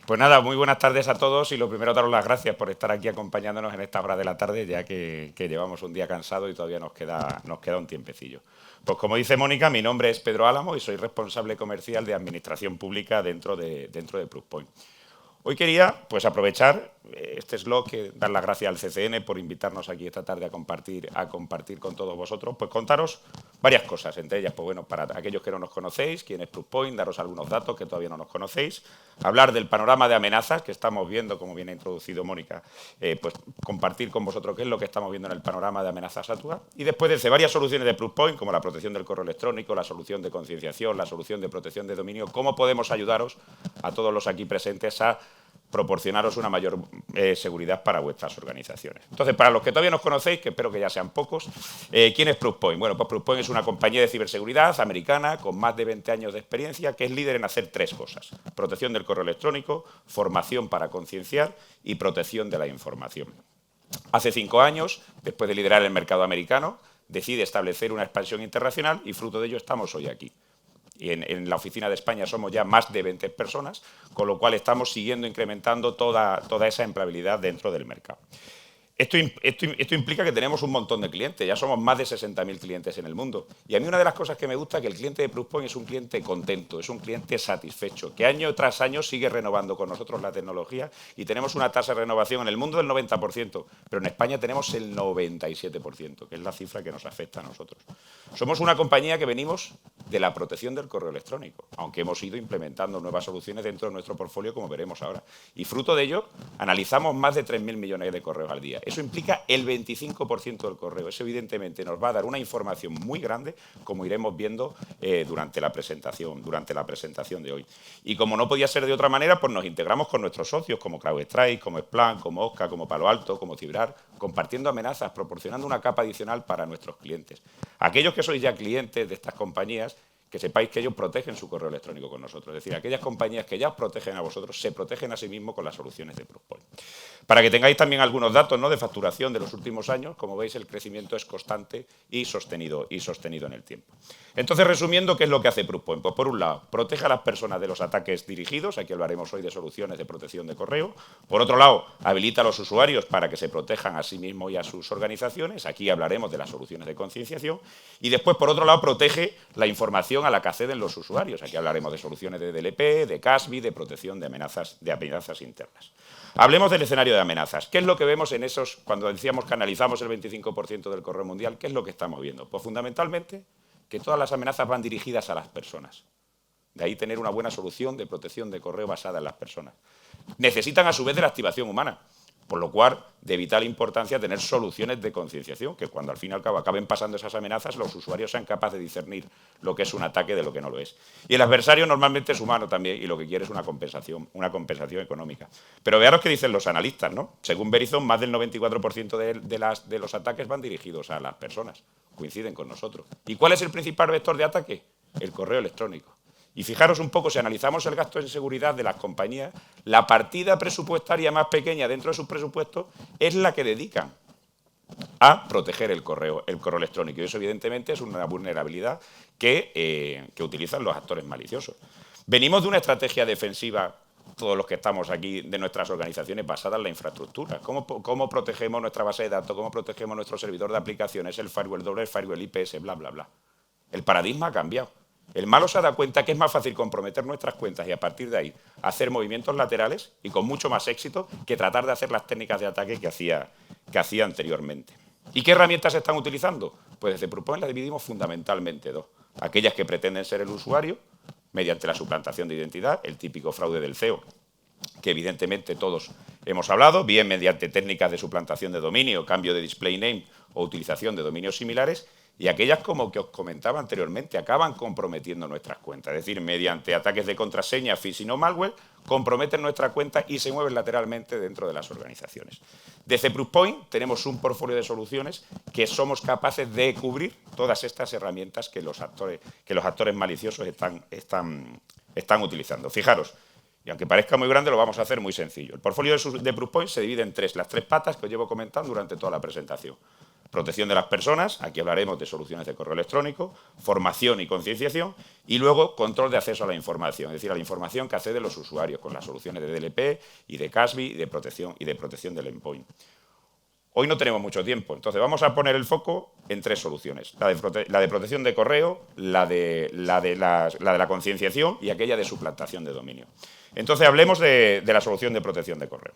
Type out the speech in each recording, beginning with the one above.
Pues nada, muy buenas tardes a todos y lo primero daros las gracias por estar aquí acompañándonos en esta hora de la tarde, ya que llevamos un día cansado y todavía nos queda un tiempecillo. Pues como dice Mónica, mi nombre es Pedro Álamo y soy responsable comercial de Administración Pública dentro de Pluspoint. Hoy quería pues aprovechar este slot, dar las gracias al CCN por invitarnos aquí esta tarde a compartir con todos vosotros, pues contaros varias cosas, entre ellas, pues bueno, para aquellos que no nos conocéis, quién es Pluspoint, daros algunos datos que todavía no nos conocéis, hablar del panorama de amenazas que estamos viendo, como bien ha introducido Mónica, pues compartir con vosotros qué es lo que estamos viendo en el panorama de amenazas actuales y después desde varias soluciones de Pluspoint, como la protección del correo electrónico, la solución de concienciación, la solución de protección de dominio, cómo podemos ayudaros a todos los aquí presentes a proporcionaros una mayor seguridad para vuestras organizaciones. Entonces, para los que todavía no conocéis, que espero que ya sean pocos, ¿quién es Pluspoint? Bueno, pues Pluspoint es una compañía de ciberseguridad americana con más de 20 años de experiencia que es líder en hacer tres cosas: protección del correo electrónico, formación para concienciar y protección de la información. Hace 5 años, después de liderar el mercado americano, decide establecer una expansión internacional y fruto de ello estamos hoy aquí. Y en la oficina de España somos ya más de 20 personas, con lo cual estamos siguiendo incrementando toda esa empleabilidad dentro del mercado. Esto implica que tenemos un montón de clientes, ya somos más de 60.000 clientes en el mundo. Y a mí una de las cosas que me gusta es que el cliente de Pluspoint es un cliente contento, es un cliente satisfecho, que año tras año sigue renovando con nosotros la tecnología y tenemos una tasa de renovación en el mundo del 90%, pero en España tenemos el 97%, que es la cifra que nos afecta a nosotros. Somos una compañía que venimos de la protección del correo electrónico, aunque hemos ido implementando nuevas soluciones dentro de nuestro portfolio, como veremos ahora. Y fruto de ello, analizamos más de 3.000 millones de correos al día. Eso implica el 25% del correo. Eso evidentemente nos va a dar una información muy grande, como iremos viendo durante la presentación de hoy. Y como no podía ser de otra manera, pues nos integramos con nuestros socios como CrowdStrike, como Splunk, como Okta, como Palo Alto, como Cibrar, compartiendo amenazas, proporcionando una capa adicional para nuestros clientes. Aquellos que sois ya clientes de estas compañías, que sepáis que ellos protegen su correo electrónico con nosotros. Es decir, aquellas compañías que ya os protegen a vosotros, se protegen a sí mismos con las soluciones de Pluspoint. Para que tengáis también algunos datos, ¿no?, de facturación de los últimos años, como veis, el crecimiento es constante y sostenido en el tiempo. Entonces, resumiendo, ¿qué es lo que hace Pluspoint? Pues por un lado, protege a las personas de los ataques dirigidos, aquí hablaremos hoy de soluciones de protección de correo. Por otro lado, habilita a los usuarios para que se protejan a sí mismos y a sus organizaciones, aquí hablaremos de las soluciones de concienciación. Y después, por otro lado, protege la información a la que acceden los usuarios, aquí hablaremos de soluciones de DLP, de CASB, de protección de amenazas internas. Hablemos del escenario de amenazas. ¿Qué es lo que vemos en esos, cuando decíamos que analizamos el 25% del correo mundial? ¿Qué es lo que estamos viendo? Pues fundamentalmente que todas las amenazas van dirigidas a las personas. De ahí tener una buena solución de protección de correo basada en las personas. Necesitan a su vez de la activación humana, por lo cual de vital importancia tener soluciones de concienciación, que cuando al fin y al cabo acaben pasando esas amenazas, los usuarios sean capaces de discernir lo que es un ataque de lo que no lo es. Y el adversario normalmente es humano también, y lo que quiere es una compensación económica. Pero vearos qué dicen los analistas, ¿no? Según Verizon, más del 94% de los ataques van dirigidos a las personas. Coinciden con nosotros. ¿Y cuál es el principal vector de ataque? El correo electrónico. Y fijaros un poco, si analizamos el gasto en seguridad de las compañías, la partida presupuestaria más pequeña dentro de sus presupuestos es la que dedican a proteger el correo electrónico. Y eso, evidentemente, es una vulnerabilidad que utilizan los actores maliciosos. Venimos de una estrategia defensiva, todos los que estamos aquí, de nuestras organizaciones basada en la infraestructura. ¿Cómo protegemos nuestra base de datos? ¿Cómo protegemos nuestro servidor de aplicaciones? El firewall doble, el firewall IPS, bla, bla, bla. El paradigma ha cambiado. El malo se ha dado cuenta que es más fácil comprometer nuestras cuentas y a partir de ahí hacer movimientos laterales y con mucho más éxito que tratar de hacer las técnicas de ataque que hacía anteriormente. ¿Y qué herramientas se están utilizando? Pues desde Pluspoint las dividimos fundamentalmente dos. Aquellas que pretenden ser el usuario mediante la suplantación de identidad, el típico fraude del CEO, que evidentemente todos hemos hablado, bien mediante técnicas de suplantación de dominio, cambio de display name o utilización de dominios similares, y aquellas, como que os comentaba anteriormente, acaban comprometiendo nuestras cuentas. Es decir, mediante ataques de contraseña, phishing o malware, comprometen nuestra cuenta y se mueven lateralmente dentro de las organizaciones. Desde Pluspoint tenemos un portfolio de soluciones que somos capaces de cubrir todas estas herramientas que los actores maliciosos están utilizando. Fijaros, y aunque parezca muy grande, lo vamos a hacer muy sencillo. El portfolio de Pluspoint se divide en las tres patas que os llevo comentando durante toda la presentación. protección de las personas, aquí hablaremos de soluciones de correo electrónico, formación y concienciación, y luego control de acceso a la información, es decir, a la información que acceden los usuarios con las soluciones de DLP y de CASB y de protección del endpoint. Hoy no tenemos mucho tiempo, entonces vamos a poner el foco en 3 soluciones. La de protección de correo, la de la concienciación y aquella de suplantación de dominio. Entonces hablemos de la solución de protección de correo.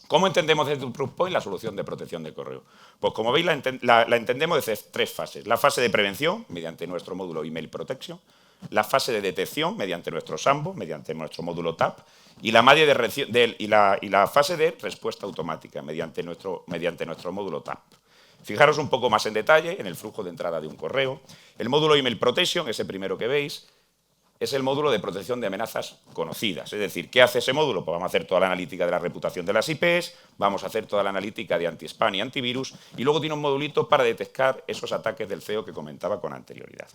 ¿Cómo entendemos desde Proofpoint la solución de protección de correo? Pues como veis la entendemos desde 3 fases. La fase de prevención, mediante nuestro módulo Email Protection, la fase de detección, mediante nuestro Sambo, mediante nuestro módulo TAP, y la fase de respuesta automática, mediante nuestro módulo TAP. Fijaros un poco más en detalle en el flujo de entrada de un correo. El módulo Email Protection, ese primero que veis, es el módulo de protección de amenazas conocidas. Es decir, ¿qué hace ese módulo? Pues vamos a hacer toda la analítica de la reputación de las IPs, vamos a hacer toda la analítica de anti-spam y antivirus, y luego tiene un modulito para detectar esos ataques del CEO que comentaba con anterioridad.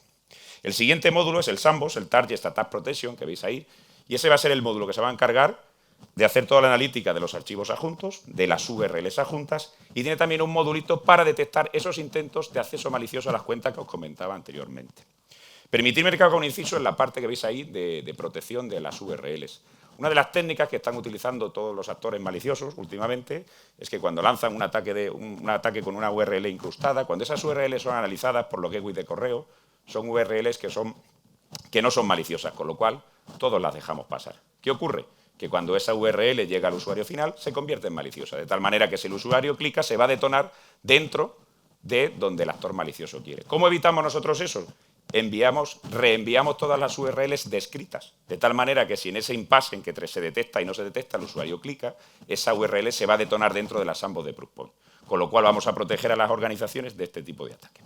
El siguiente módulo es el Sandbox, el Target Attack Protection, que veis ahí, y ese va a ser el módulo que se va a encargar de hacer toda la analítica de los archivos adjuntos, de las URLs adjuntas, y tiene también un modulito para detectar esos intentos de acceso malicioso a las cuentas que os comentaba anteriormente. Permitidme que haga un inciso en la parte que veis ahí de protección de las URLs. Una de las técnicas que están utilizando todos los actores maliciosos últimamente es que cuando lanzan un ataque con una URL incrustada, cuando esas URLs son analizadas por los gateways de correo, son URLs que no son maliciosas, con lo cual todos las dejamos pasar. ¿Qué ocurre? Que cuando esa URL llega al usuario final se convierte en maliciosa, de tal manera que si el usuario clica se va a detonar dentro de donde el actor malicioso quiere. ¿Cómo evitamos nosotros eso? Reenviamos todas las URLs descritas, de tal manera que si en ese impasse en que se detecta y no se detecta, el usuario clica, esa URL se va a detonar dentro de la sandbox de Proofpoint, con lo cual vamos a proteger a las organizaciones de este tipo de ataque.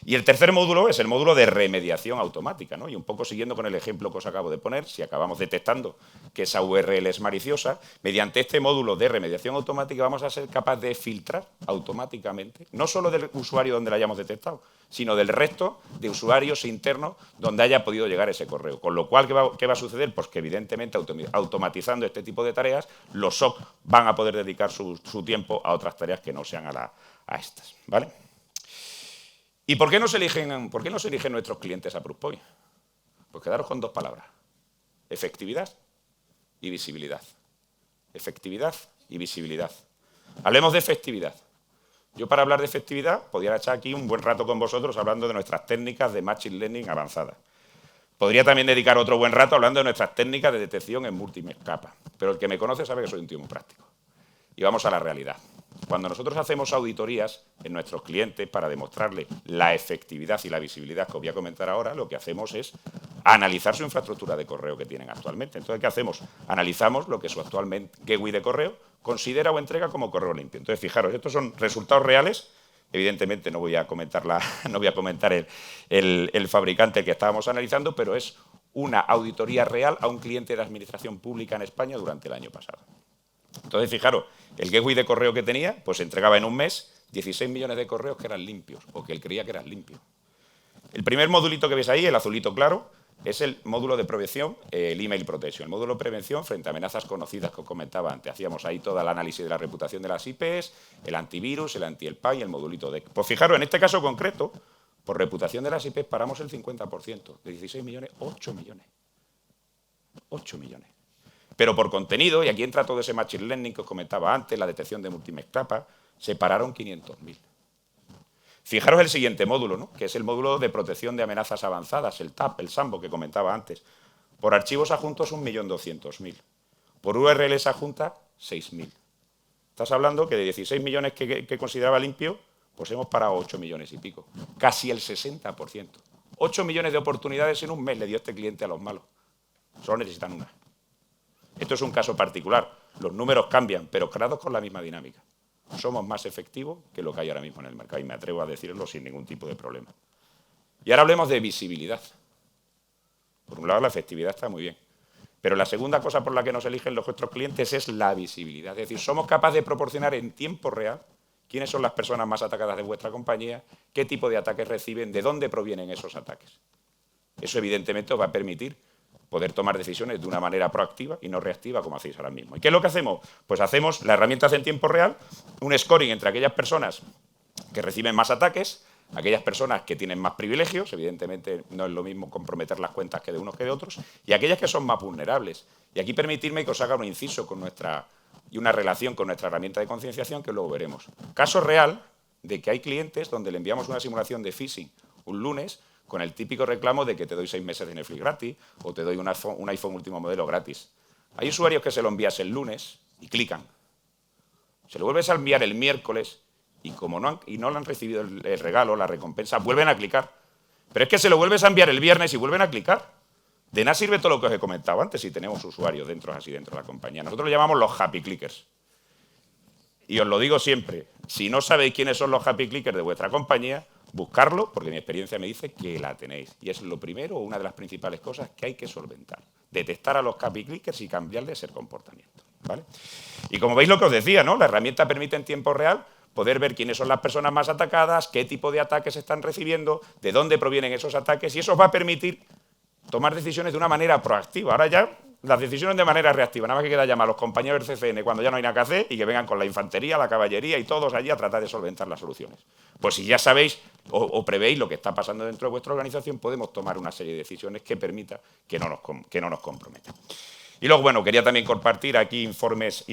Y el tercer módulo es el módulo de remediación automática, ¿no? Y un poco siguiendo con el ejemplo que os acabo de poner, si acabamos detectando que esa URL es maliciosa, mediante este módulo de remediación automática vamos a ser capaces de filtrar automáticamente, no solo del usuario donde la hayamos detectado, sino del resto de usuarios internos donde haya podido llegar ese correo. Con lo cual, ¿qué va a suceder? Pues que evidentemente automatizando este tipo de tareas, los SOC van a poder dedicar su tiempo a otras tareas que no sean a estas, ¿vale? ¿Y por qué no se eligen nuestros clientes a Proofpoint? Pues quedaros con 2 palabras: efectividad y visibilidad. Efectividad y visibilidad. Hablemos de efectividad. Yo, para hablar de efectividad, podría echar aquí un buen rato con vosotros hablando de nuestras técnicas de Machine Learning avanzadas. Podría también dedicar otro buen rato hablando de nuestras técnicas de detección en múltiples capas, pero el que me conoce sabe que soy un tío muy práctico. Y vamos a la realidad. Cuando nosotros hacemos auditorías en nuestros clientes para demostrarles la efectividad y la visibilidad que os voy a comentar ahora, lo que hacemos es analizar su infraestructura de correo que tienen actualmente. Entonces, ¿qué hacemos? Analizamos lo que su actual gateway de correo considera o entrega como correo limpio. Entonces, fijaros, estos son resultados reales. Evidentemente no voy a comentar el fabricante que estábamos analizando, pero es una auditoría real a un cliente de administración pública en España durante el año pasado. Entonces, fijaros, el gateway de correo que tenía, pues entregaba en un mes 16 millones de correos que eran limpios, o que él creía que eran limpios. El primer modulito que veis ahí, el azulito claro, es el módulo de prevención, el Email Protection, el módulo de prevención frente a amenazas conocidas que os comentaba antes. Hacíamos ahí toda el análisis de la reputación de las IPs, el antivirus, el anti-spam y el modulito DEC. Pues fijaros, en este caso concreto, por reputación de las IPs paramos el 50%, de 16 millones, 8 millones. 8 millones. Pero por contenido, y aquí entra todo ese Machine Learning que os comentaba antes, la detección de múltiples capas, se pararon 500.000. Fijaros el siguiente módulo, ¿no? Que es el módulo de protección de amenazas avanzadas, el TAP, el Sambo que comentaba antes. Por archivos adjuntos, 1.200.000. Por URLs adjuntas, 6.000. Estás hablando que de 16 millones que consideraba limpio, pues hemos parado 8 millones y pico. Casi el 60%. 8 millones de oportunidades en un mes le dio este cliente a los malos. Solo necesitan una. Esto es un caso particular. Los números cambian, pero creados con la misma dinámica. Somos más efectivos que lo que hay ahora mismo en el mercado, y me atrevo a decirlo sin ningún tipo de problema. Y ahora hablemos de visibilidad. Por un lado, la efectividad está muy bien, pero la segunda cosa por la que nos eligen nuestros clientes es la visibilidad. Es decir, somos capaces de proporcionar en tiempo real quiénes son las personas más atacadas de vuestra compañía, qué tipo de ataques reciben, de dónde provienen esos ataques. Eso evidentemente os va a permitir poder tomar decisiones de una manera proactiva y no reactiva como hacéis ahora mismo. ¿Y qué es lo que hacemos? Pues hacemos, la herramienta hace en tiempo real un scoring entre aquellas personas que reciben más ataques, aquellas personas que tienen más privilegios, evidentemente no es lo mismo comprometer las cuentas que de unos que de otros, y aquellas que son más vulnerables. Y aquí permitidme que os haga un inciso y una relación con nuestra herramienta de concienciación que luego veremos. Caso real de que hay clientes donde le enviamos una simulación de phishing un lunes con el típico reclamo de que te doy 6 meses de Netflix gratis o te doy un iPhone último modelo gratis. Hay usuarios que se lo envías el lunes y clican. Se lo vuelves a enviar el miércoles y como no le han recibido el regalo, la recompensa, vuelven a clicar. Pero es que se lo vuelves a enviar el viernes y vuelven a clicar. De nada sirve todo lo que os he comentado antes si tenemos usuarios dentro de la compañía. Nosotros lo llamamos los happy clickers. Y os lo digo siempre, si no sabéis quiénes son los happy clickers de vuestra compañía, buscarlo, porque mi experiencia me dice que la tenéis. Y es lo primero, una de las principales cosas que hay que solventar. Detectar a los happy clickers y cambiarles el comportamiento, ¿vale? Y como veis lo que os decía, ¿no? La herramienta permite en tiempo real poder ver quiénes son las personas más atacadas, qué tipo de ataques están recibiendo, de dónde provienen esos ataques, y eso os va a permitir tomar decisiones de una manera proactiva. Ahora ya las decisiones de manera reactiva, nada más que queda llamar a los compañeros del CCN cuando ya no hay nada que hacer y que vengan con la infantería, la caballería y todos allí a tratar de solventar las soluciones. Pues si ya sabéis o prevéis lo que está pasando dentro de vuestra organización, podemos tomar una serie de decisiones que permita que no nos comprometan. Y luego, bueno, quería también compartir aquí informes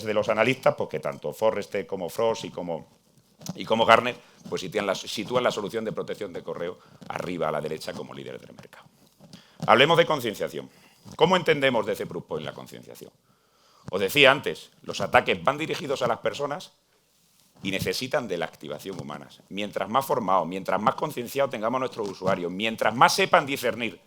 de los analistas, porque tanto Forrester como Frost y como Gartner, pues sitúan la solución de protección de correo arriba a la derecha como líderes del mercado. Hablemos de concienciación. ¿Cómo entendemos desde Proofpoint la concienciación? Os decía antes, los ataques van dirigidos a las personas y necesitan de la activación humana. Mientras más formados, mientras más concienciados tengamos nuestros usuarios, mientras más sepan discernir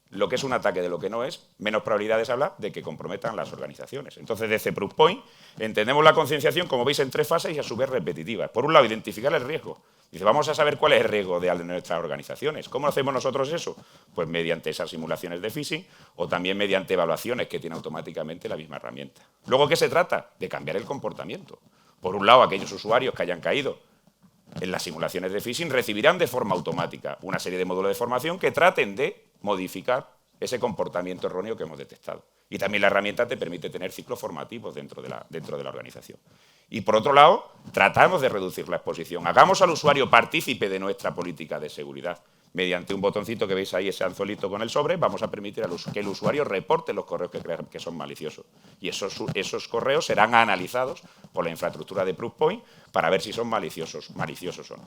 lo que es un ataque de lo que no es, menos probabilidades habrá de que comprometan las organizaciones. Entonces, desde Proofpoint entendemos la concienciación, como veis, en 3 fases y a su vez repetitivas. Por un lado, identificar el riesgo. Dice, vamos a saber cuál es el riesgo de nuestras organizaciones. ¿Cómo hacemos nosotros eso? Pues mediante esas simulaciones de phishing o también mediante evaluaciones que tiene automáticamente la misma herramienta. Luego, ¿qué se trata? De cambiar el comportamiento. Por un lado, aquellos usuarios que hayan caído en las simulaciones de phishing recibirán de forma automática una serie de módulos de formación que traten de modificar ese comportamiento erróneo que hemos detectado. Y también la herramienta te permite tener ciclos formativos dentro de la organización. Y por otro lado, tratamos de reducir la exposición. Hagamos al usuario partícipe de nuestra política de seguridad. Mediante un botoncito que veis ahí, ese anzuelito con el sobre, vamos a permitir que el usuario reporte los correos que crean que son maliciosos. Y esos correos serán analizados por la infraestructura de Proofpoint para ver si son maliciosos o no.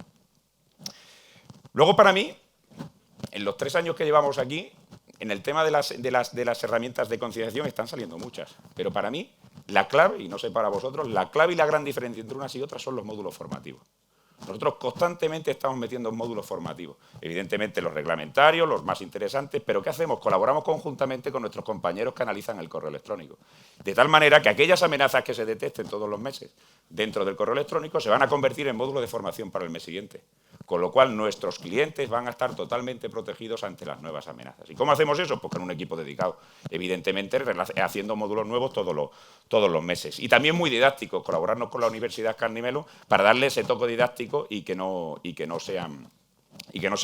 Luego, para mí, en los 3 años que llevamos aquí, en el tema de las herramientas de concienciación están saliendo muchas. Pero para mí, la clave, y no sé para vosotros, la clave y la gran diferencia entre unas y otras son los módulos formativos. Nosotros constantemente estamos metiendo módulos formativos. Evidentemente los reglamentarios, los más interesantes, pero ¿qué hacemos? Colaboramos conjuntamente con nuestros compañeros que analizan el correo electrónico. De tal manera que aquellas amenazas que se detecten todos los meses dentro del correo electrónico se van a convertir en módulos de formación para el mes siguiente. Con lo cual nuestros clientes van a estar totalmente protegidos ante las nuevas amenazas. ¿Y cómo hacemos eso? Pues con un equipo dedicado. Evidentemente haciendo módulos nuevos todos los meses. Y también muy didácticos, colaborarnos con la Universidad Carnimelo para darle ese toque didáctico y que no sean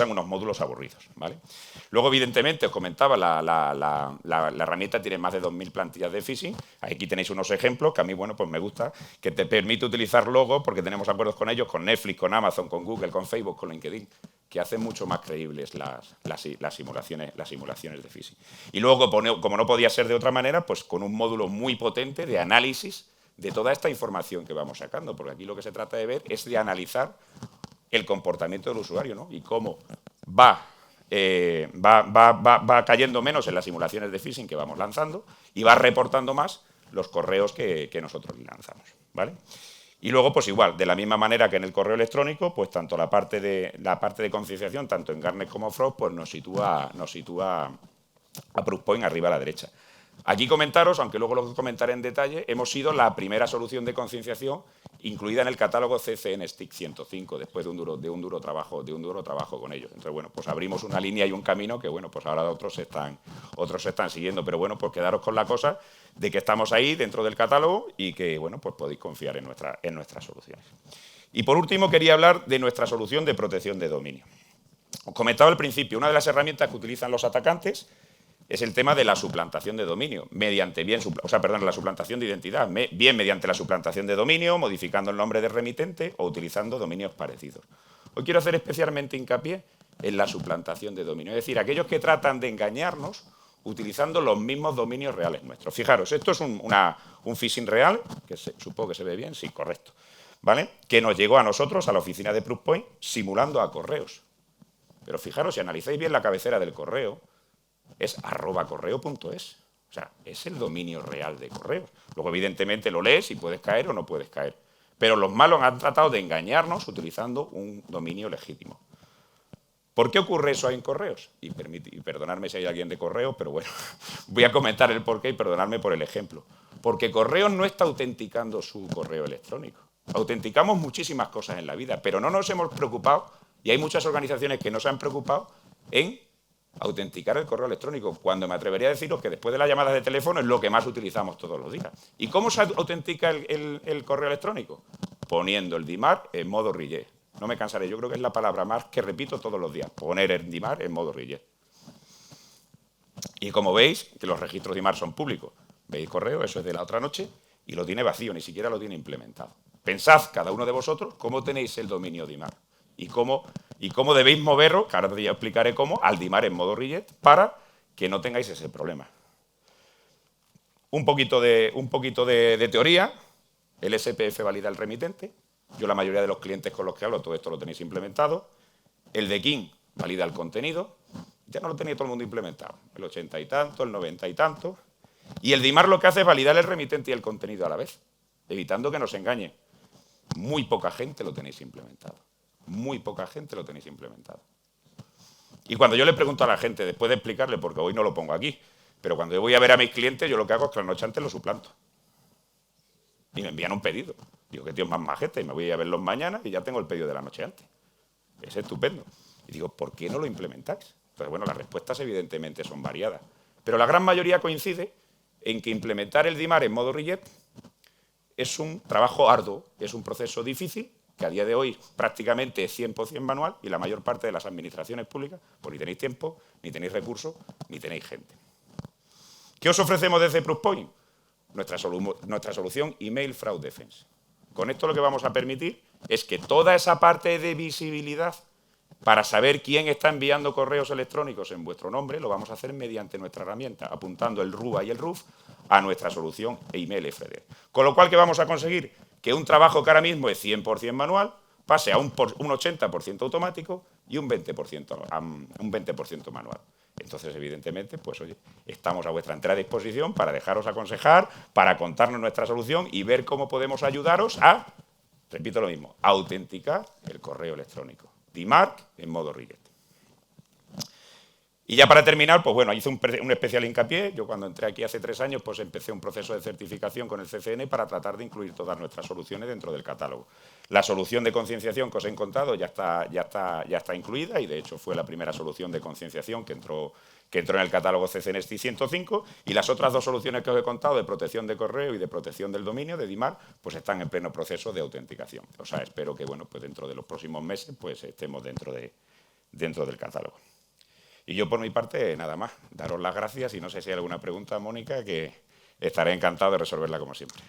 unos módulos aburridos, ¿vale? Luego, evidentemente, os comentaba, la herramienta tiene más de 2.000 plantillas de phishing. Aquí tenéis unos ejemplos que a mí, bueno, pues me gusta, que te permite utilizar logos porque tenemos acuerdos con ellos, con Netflix, con Amazon, con Google, con Facebook, con LinkedIn, que hacen mucho más creíbles las simulaciones de phishing. Y luego, como no podía ser de otra manera, pues con un módulo muy potente de análisis de toda esta información que vamos sacando, porque aquí lo que se trata de ver es de analizar el comportamiento del usuario, ¿no? Y cómo va cayendo menos en las simulaciones de phishing que vamos lanzando y va reportando más los correos que nosotros lanzamos, ¿vale? Y luego, pues igual, de la misma manera que en el correo electrónico, pues tanto la parte de concienciación, tanto en Gartner como Frost, pues nos sitúa a Proofpoint arriba a la derecha. Aquí comentaros, aunque luego lo comentaré en detalle, hemos sido la primera solución de concienciación incluida en el catálogo CCN STIC 105, después de un duro trabajo con ellos. Entonces, bueno, pues abrimos una línea y un camino que, bueno, pues ahora otros se están siguiendo. Pero bueno, pues quedaros con la cosa de que estamos ahí dentro del catálogo y que, bueno, pues podéis confiar en nuestras soluciones. Y por último, quería hablar de nuestra solución de protección de dominio. Os comentaba al principio, una de las herramientas que utilizan los atacantes es el tema de la suplantación de dominio, mediante la suplantación de identidad, bien mediante la suplantación de dominio, modificando el nombre del remitente o utilizando dominios parecidos. Hoy quiero hacer especialmente hincapié en la suplantación de dominio, es decir, aquellos que tratan de engañarnos utilizando los mismos dominios reales nuestros. Fijaros, esto es un phishing real, que supongo que se ve bien, sí, correcto, ¿vale? Que nos llegó a nosotros, a la oficina de Pluspoint, simulando a correos. Pero fijaros, si analizáis bien la cabecera del correo, es @correo.es. O sea, es el dominio real de correos. Luego, evidentemente, lo lees y puedes caer o no puedes caer. Pero los malos han tratado de engañarnos utilizando un dominio legítimo. ¿Por qué ocurre eso en correos? Y perdonadme si hay alguien de correo, pero bueno, voy a comentar el porqué y perdonadme por el ejemplo. Porque Correos no está autenticando su correo electrónico. Autenticamos muchísimas cosas en la vida, pero no nos hemos preocupado, y hay muchas organizaciones que no se han preocupado en autenticar el correo electrónico, cuando me atrevería a deciros que después de las llamadas de teléfono es lo que más utilizamos todos los días. ¿Y cómo se autentica el correo electrónico? Poniendo el DIMAR en modo reject. No me cansaré, yo creo que es la palabra más que repito todos los días, poner el DIMAR en modo reject. Y como veis, que los registros DIMAR son públicos. Veis correo, eso es de la otra noche, y lo tiene vacío, ni siquiera lo tiene implementado. Pensad, cada uno de vosotros, cómo tenéis el dominio DIMAR y cómo debéis moverlo, que ahora ya explicaré cómo, al DIMAR en modo reject para que no tengáis ese problema. Un poquito de teoría. El SPF valida el remitente. Yo la mayoría de los clientes con los que hablo, todo esto lo tenéis implementado. El de King valida el contenido. Ya no lo tenía todo el mundo implementado. El 80 y tanto, el 90 y tanto. Y el DIMAR lo que hace es validar el remitente y el contenido a la vez, evitando que nos engañe. Muy poca gente lo tenéis implementado. Muy poca gente lo tenéis implementado. Y cuando yo le pregunto a la gente, después de explicarle, porque hoy no lo pongo aquí, pero cuando yo voy a ver a mis clientes, yo lo que hago es que la noche antes lo suplanto. Y me envían un pedido. Digo, qué tío más majete, y me voy a verlos mañana y ya tengo el pedido de la noche antes. Es estupendo. Y digo, ¿por qué no lo implementáis? Pues bueno, las respuestas evidentemente son variadas. Pero la gran mayoría coincide en que implementar el DIMAR en modo reject es un trabajo arduo, es un proceso difícil, que a día de hoy prácticamente es 100% manual, y la mayor parte de las administraciones públicas pues ni tenéis tiempo, ni tenéis recursos, ni tenéis gente. ¿Qué os ofrecemos desde Pluspoint? Nuestra solución Email Fraud Defense. Con esto lo que vamos a permitir es que toda esa parte de visibilidad para saber quién está enviando correos electrónicos en vuestro nombre, lo vamos a hacer mediante nuestra herramienta, apuntando el RUA y el RUF a nuestra solución Email FD. Con lo cual, ¿qué vamos a conseguir? Que un trabajo que ahora mismo es 100% manual pase a un 80% automático y un 20% manual. Entonces, evidentemente, pues oye, estamos a vuestra entera disposición para dejaros aconsejar, para contarnos nuestra solución y ver cómo podemos ayudaros a, repito lo mismo, autenticar el correo electrónico. DIMAR en modo reject. Y ya para terminar, pues bueno, hice un especial hincapié. Yo cuando entré aquí hace 3 años, pues empecé un proceso de certificación con el CCN para tratar de incluir todas nuestras soluciones dentro del catálogo. La solución de concienciación que os he contado ya está incluida, y de hecho fue la primera solución de concienciación que entró en el catálogo CCN STI 105, y las otras 2 soluciones que os he contado, de protección de correo y de protección del dominio, de DIMAR, pues están en pleno proceso de autenticación. O sea, espero que bueno, pues dentro de los próximos meses pues estemos dentro del catálogo. Y yo, por mi parte, nada más. Daros las gracias, y no sé si hay alguna pregunta, Mónica, que estaré encantado de resolverla como siempre.